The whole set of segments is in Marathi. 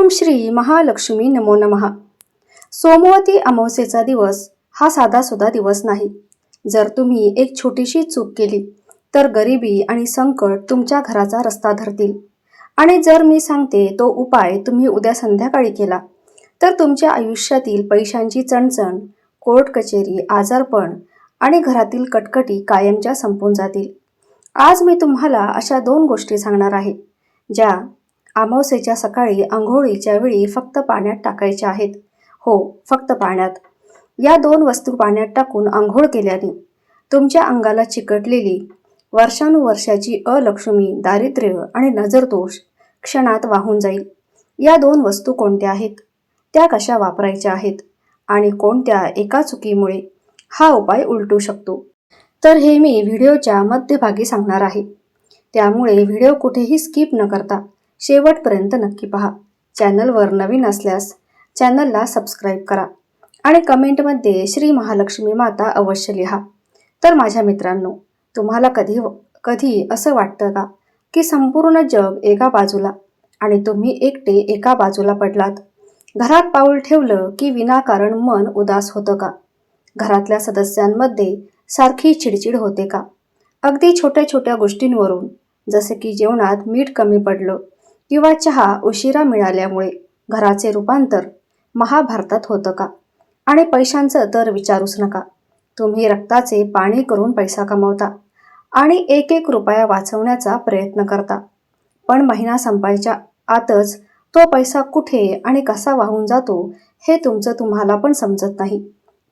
ओम श्री महालक्ष्मी नमो नमः। सोमवती अमावस्येचा दिवस हा साधासुधा दिवस नाही। जर तुम्ही एक छोटीशी चूक केली तर गरिबी आणि संकट तुमच्या घराचा रस्ता धरतील। आणि जर मी सांगते तो उपाय तुम्ही उद्या संध्याकाळी केला तर तुमच्या आयुष्यातील पैशांची चणचण, कोर्ट कचेरी, आजारपण आणि घरातील कटकटी कायमच्या संपून जातील। आज मी तुम्हाला अशा 2 गोष्टी सांगणार आहे ज्या अमावस्येच्या सकाळी अंघोळीच्या वेळी फक्त पाण्यात टाकायच्या आहेत। हो, फक्त पाण्यात। या 2 वस्तू पाण्यात टाकून अंघोळ केल्याने तुमच्या अंगाला चिकटलेली वर्षानुवर्षाची अलक्ष्मी, दारिद्र्य आणि नजरदोष क्षणात वाहून जाईल। या 2 वस्तू कोणत्या आहेत, त्या कशा वापरायच्या आहेत आणि कोणत्या एका चुकीमुळे हा उपाय उलटू शकतो, तर हे मी व्हिडिओच्या मध्यभागी सांगणार आहे। त्यामुळे व्हिडिओ कुठेही स्किप न करता शेवटपर्यंत नक्की पहा। चॅनलवर नवीन असल्यास चॅनलला सबस्क्राईब करा आणि कमेंटमध्ये श्री महालक्ष्मी माता अवश्य लिहा। तर माझ्या मित्रांनो, तुम्हाला कधी असं वाटतं का की संपूर्ण जग एका बाजूला आणि तुम्ही एकटे एका बाजूला पडलात? घरात पाऊल ठेवलं की विनाकारण मन उदास होतं का? घरातल्या सदस्यांमध्ये सारखी चिडचिड होते का? अगदी छोट्या छोट्या गोष्टींवरून, जसे की जेवणात मीठ कमी पडलं किंवा चहा उशिरा मिळाल्यामुळे घराचे रूपांतर महाभारतात होतं का? आणि पैशांचं तर विचारूच नका। तुम्ही रक्ताचे पाणी करून पैसा कमवता आणि एक एक रुपया वाचवण्याचा प्रयत्न करता, पण महिना संपायच्या आतच तो पैसा कुठे आणि कसा वाहून जातो हे तुम्हाला पण समजत नाही।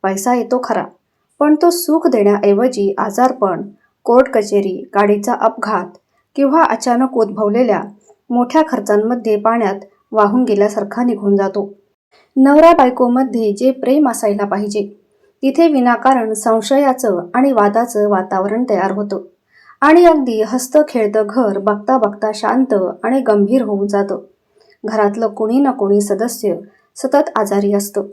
पैसा येतो खरा, पण तो सुख देण्याऐवजी आजारपण, कोर्ट कचेरी, गाडीचा अपघात किंवा अचानक उद्भवलेल्या मोठ्या खर्चांमध्ये पाण्यात वाहून गेल्यासारखा निघून जातो। नवरा बायकोमध्ये जे प्रेम असायला पाहिजे तिथे विनाकारण संशयाचं आणि वादाचं वातावरण तयार होतं आणि अगदी हसतं खेळतं घर बघता बघता शांत आणि गंभीर होऊन जातं। घरातलं कोणी ना कोणी सदस्य सतत आजारी असतं।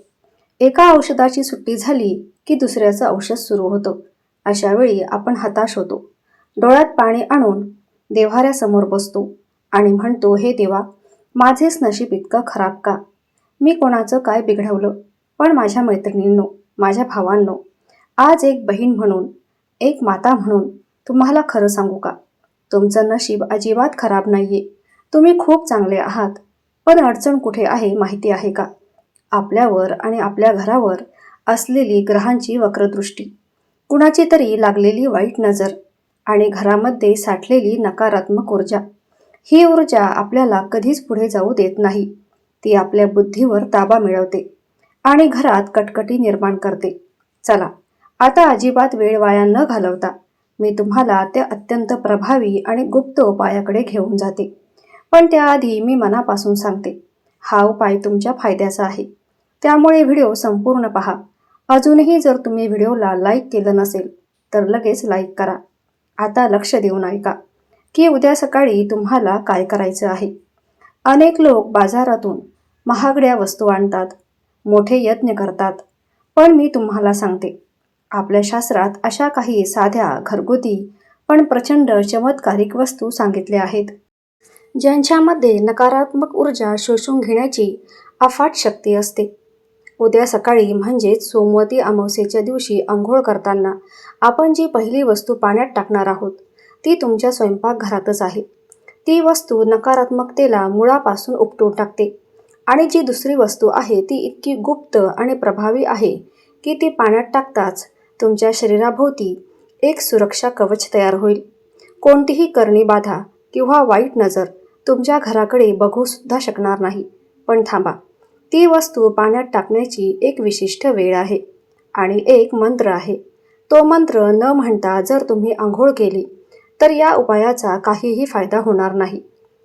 एका औषधाची सुट्टी झाली की दुसऱ्याचं औषध सुरू होतं। अशा वेळी आपण हताश होतो, डोळ्यात पाणी आणून देव्हाऱ्यासमोर बसतो आणि म्हणतो, हे देवा, माझेच नशीब इतकं खराब का? मी कोणाचं काय बिघडवलं? पण माझ्या मैत्रिणींनो, माझ्या भावांनो, आज एक बहीण म्हणून, एक माता म्हणून तुम्हाला खरं सांगू का, तुमचं नशीब अजिबात खराब नाहीये। तुम्ही खूप चांगले आहात। पण अडचण कुठे आहे माहिती आहे का? आपल्यावर आणि आपल्या घरावर असलेली ग्रहांची वक्रदृष्टी, कुणाची तरी लागलेली वाईट नजर आणि घरामध्ये साठलेली नकारात्मक ऊर्जा। ही ऊर्जा आपल्याला कधीच पुढे जाऊ देत नाही। ती आपल्या बुद्धीवर ताबा मिळवते आणि घरात कटकटी निर्माण करते। चला, आता अजिबात वेळ वाया न घालवता मी तुम्हाला त्या अत्यंत प्रभावी आणि गुप्त उपायाकडे घेऊन जाते। पण त्याआधी मी मनापासून सांगते, हा उपाय तुमच्या फायद्याचा आहे, त्यामुळे व्हिडिओ संपूर्ण पहा। अजूनही जर तुम्ही व्हिडिओला लाईक केलं नसेल तर लगेच लाईक करा। आता लक्ष देऊन ऐका की उद्या सकाळी तुम्हाला काय करायचं आहे। अनेक लोक बाजारातून महागड्या वस्तू आणतात, मोठे यत्न करतात, पण मी तुम्हाला सांगते, आपल्या शास्त्रात अशा काही साध्या, घरगुती पण प्रचंड चमत्कारिक वस्तू सांगितल्या आहेत, ज्यांच्यामध्ये नकारात्मक ऊर्जा शोषून घेण्याची अफाट शक्ती असते। उद्या सकाळी म्हणजेच सोमवती अमावस्येच्या दिवशी अंघोळ करताना आपण जी पहिली वस्तू पाण्यात टाकणार आहोत ती तुमच्या स्वयंपाकघरातच आहे। ती वस्तू नकारात्मकतेला मुळापासून उपटून टाकते आणि जी दुसरी वस्तू आहे ती इतकी गुप्त आणि प्रभावी आहे की ती पाण्यात टाकताच तुमच्या शरीराभोवती एक सुरक्षा कवच तयार होईल। कोणतीही करणी बाधा किंवा वाईट नजर तुमच्या घराकडे बघू सुद्धा शकणार नाही। पण थांबा, ती वस्तू पाण्यात टाकण्याची एक विशिष्ट वेळ आहे आणि एक मंत्र आहे। तो मंत्र न म्हणता जर तुम्ही अंघोळ केली तर या उपायाचा काहीही फायदा होणार नाही।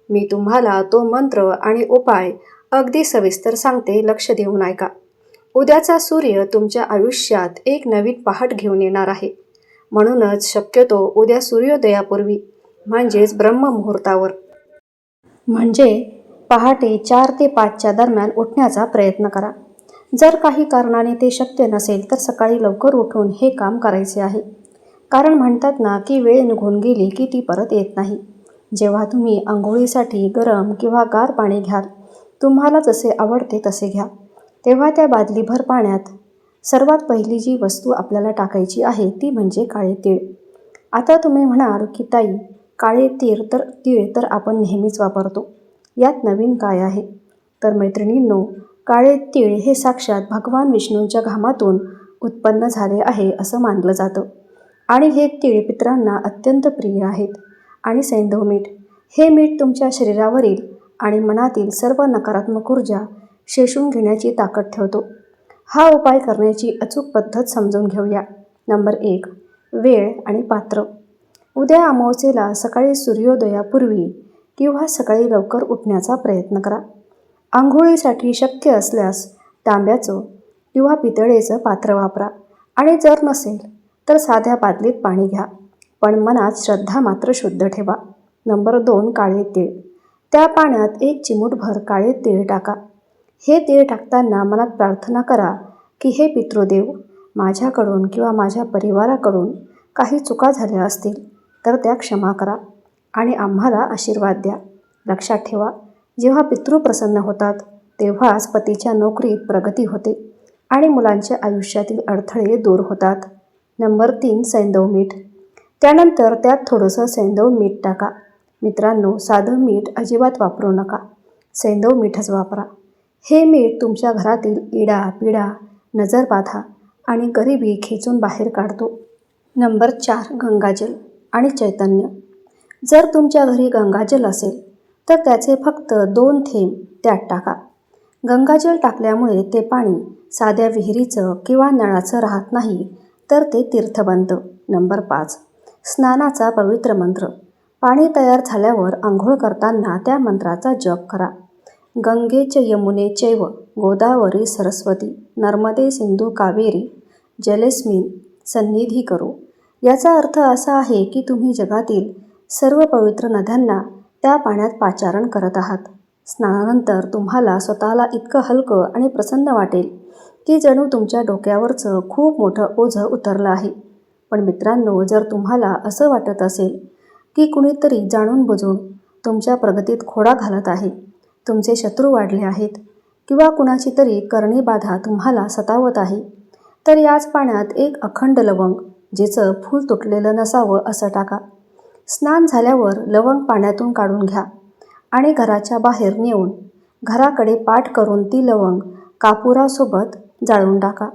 मी तुम्हाला तो मंत्र आणि उपाय अगदी सविस्तर सांगते, लक्ष देऊन ऐका। उद्याचा सूर्य तुमच्या आयुष्यात एक नवीन पहाट घेऊन येणार आहे, म्हणूनच शक्यतो उद्या सूर्योदयापूर्वी म्हणजेच ब्रह्ममुहूर्तावर, म्हणजे पहाटे 4 ते 5च्या दरम्यान उठण्याचा प्रयत्न करा। जर काही कारणाने ते शक्य नसेल तर सकाळी लवकर उठून हे काम करायचे आहे, कारण म्हणतात ना की वेळ निघून गेली की ती परत येत नाही। जेव्हा तुम्ही अंघोळीसाठी गरम किंवा गार पाणी घ्याल तुम्हाला जसे आवडते तसे घ्या. तेव्हा त्या बादलीभर पाण्यात सर्वात पहिली जी वस्तू आपल्याला टाकायची आहे ती म्हणजे काळे तीळ. आता तुम्ही म्हणाल की ताई, काळे तीळ तर आपण नेहमीच वापरतो, यात नवीन काय आहे? तर मैत्रिणींनो, काळे तीळ हे साक्षात भगवान विष्णूंच्या घामातून उत्पन्न झाले आहे असं मानलं जातं. आणि हे तीळ पितरांना अत्यंत प्रिय आहेत. आणि सैंधव मीठ, हे मीठ तुमच्या शरीरावरील आणि मनातील सर्व नकारात्मक ऊर्जा शोषून घेण्याची ताकद ठेवतो. हा उपाय करण्याची अचूक पद्धत समजून घेऊया. नंबर 1. वेळ आणि पात्र. उद्या अमावस्येला सकाळी सूर्योदयापूर्वी किंवा सकाळी लवकर उठण्याचा प्रयत्न करा. आंघोळीसाठी शक्य असल्यास तांब्याचं किंवा पितळेचं पात्र वापरा आणि जर नसेल तर साध्या बादलीत पाणी घ्या, पण मनात श्रद्धा मात्र शुद्ध ठेवा. नंबर 2. काळे तीळ. त्या पाण्यात 1 चिमूटभर काळे तीळ टाका. हे तीळ टाकताना मनात प्रार्थना करा की हे पितृदेव, माझ्याकडून किंवा माझ्या परिवाराकडून काही चुका झाल्या असतील तर त्या क्षमा करा आणि आम्हाला आशीर्वाद द्या. लक्षात ठेवा, जेव्हा पितृ प्रसन्न होतात तेव्हाच पतीच्या नोकरीत प्रगती होते आणि मुलांच्या आयुष्यातील अडथळे दूर होतात. नंबर 3. सैंधव मीठ. त्यानंतर त्यात थोडंसं सैंधव मीठ टाका. मित्रांनो, साधं मीठ अजिबात वापरू नका, सैंधव मीठच वापरा. हे मीठ तुमच्या घरातील इडा पिडा, नजरबाधा आणि गरिबी खेचून बाहेर काढतो. नंबर 4. गंगाजल आणि चैतन्य. जर तुमच्या घरी गंगाजल असेल तर त्याचे फक्त 2 थेंब त्यात टाका. गंगाजल टाकल्यामुळे ते पाणी साध्या विहिरीचं किंवा नळाचं राहत नाही, तर ते तीर्थ बनतं. नंबर 5. स्नानाचा पवित्र मंत्र. पाणी तयार झाल्यावर आंघोळ करताना त्या मंत्राचा जप करा. गंगे च यमुने चैव गोदावरी सरस्वती नर्मदे सिंधू कावेरी जलेस्मिन सन्निधी करो. याचा अर्थ असा आहे की तुम्ही जगातील सर्व पवित्र नद्यांना त्या पाण्यात पाचारण करत आहात. स्नानानंतर तुम्हाला स्वतःला इतकं हलकं आणि प्रसन्न वाटेल की जणू तुमच्या डोक्यावरचं खूप मोठं ओझं उतरलं आहे. पण मित्रांनो, जर तुम्हाला असं वाटत असेल की कुणीतरी जाणून बुजून तुमच्या प्रगतीत खोडा घालत आहे, तुमचे शत्रू वाढले आहेत किंवा कुणाची तरी करणी बाधा तुम्हाला सतावत आहे, तर याच पाण्यात 1 अखंड लवंग, जिचं फूल तुटलेलं नसावं असं टाका. स्नान झाल्यावर लवंग पाण्यातून काढून घ्या आणि घराच्या बाहेर नेऊन घराकडे पाठ करून ती लवंग कापुरासोबत जाळून टाका.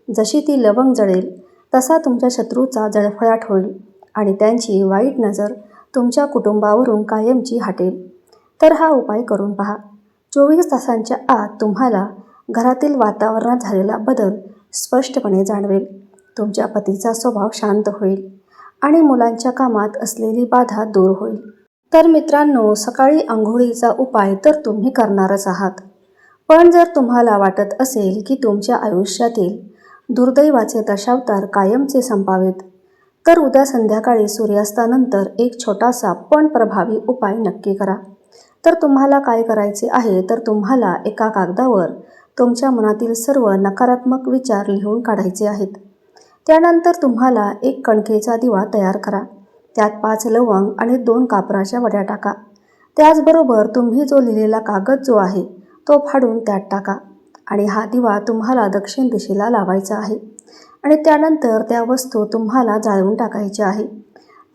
जशी ती लवंग जळेल तसा तुमच्या शत्रूचा जळफळाट होईल आणि त्यांची वाईट नजर तुमच्या कुटुंबावरून कायमची हटेल. तर हा उपाय करून पहा. 24 तासांच्या आत तुम्हाला घरातील वातावरणात झालेला बदल स्पष्टपणे जाणवेल. तुमच्या पतीचा स्वभाव शांत होईल आणि मुलांच्या कामात असलेली बाधा दूर होईल. तर मित्रांनो, सकाळी आंघोळीचा उपाय तर तुम्ही करणारच आहात, पण जर तुम्हाला वाटत असेल की तुमच्या आयुष्यातील दुर्दैवाचे दशावतार कायमचे संपावेत, तर उद्या संध्याकाळी सूर्यास्तानंतर एक छोटासा पण प्रभावी उपाय नक्की करा. तर तुम्हाला काय करायचे आहे, तर तुम्हाला एका कागदावर तुमच्या मनातील सर्व नकारात्मक विचार लिहून काढायचे आहेत. त्यानंतर तुम्हाला 1 कणकेचा दिवा तयार करा. त्यात 5 लवंग आणि 2 कापराच्या वड्या टाका. त्याचबरोबर तुम्ही जो लिहिलेला कागद जो आहे तो फाडून त्यात टाका आणि हा दिवा तुम्हाला दक्षिण दिशेला लावायचा आहे आणि त्यानंतर त्या वस्तू तुम्हाला जाळून टाकायच्या आहे.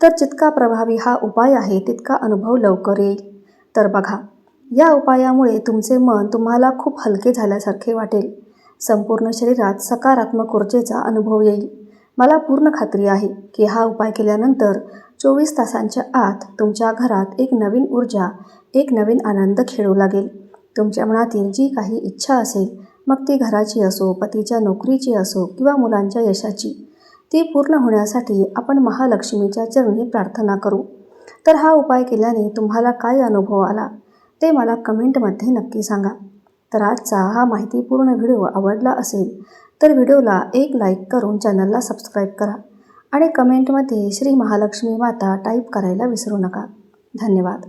तर जितका प्रभावी हा उपाय आहे तितका अनुभव लवकर येईल. तर बघा, या उपायामुळे तुमचे मन तुम्हाला खूप हलके झाल्यासारखे वाटेल. संपूर्ण शरीरात सकारात्मक ऊर्जेचा अनुभव येईल. मला पूर्ण खात्री आहे की हा उपाय केल्यानंतर 24 तासांच्या आत तुमच्या घरात एक नवीन ऊर्जा, एक नवीन आनंद खेळू लागेल. तुमच्या मनातील जी काही इच्छा असेल, मग ती घराची असो, पतीच्या नोकरीची असो किंवा मुलांच्या यशाची, ती पूर्ण होण्यासाठी आपण महालक्ष्मीच्या चरणी प्रार्थना करू. तर हा उपाय केल्याने तुम्हाला काय अनुभव आला ते मला कमेंटमध्ये नक्की सांगा. तर आजचा हा माहितीपूर्ण व्हिडिओ आवडला असेल तर व्हिडिओला एक लाईक करून चॅनलला सबस्क्राईब करा आणि कमेंटमध्ये श्री महालक्ष्मी माता टाईप करायला विसरू नका. धन्यवाद.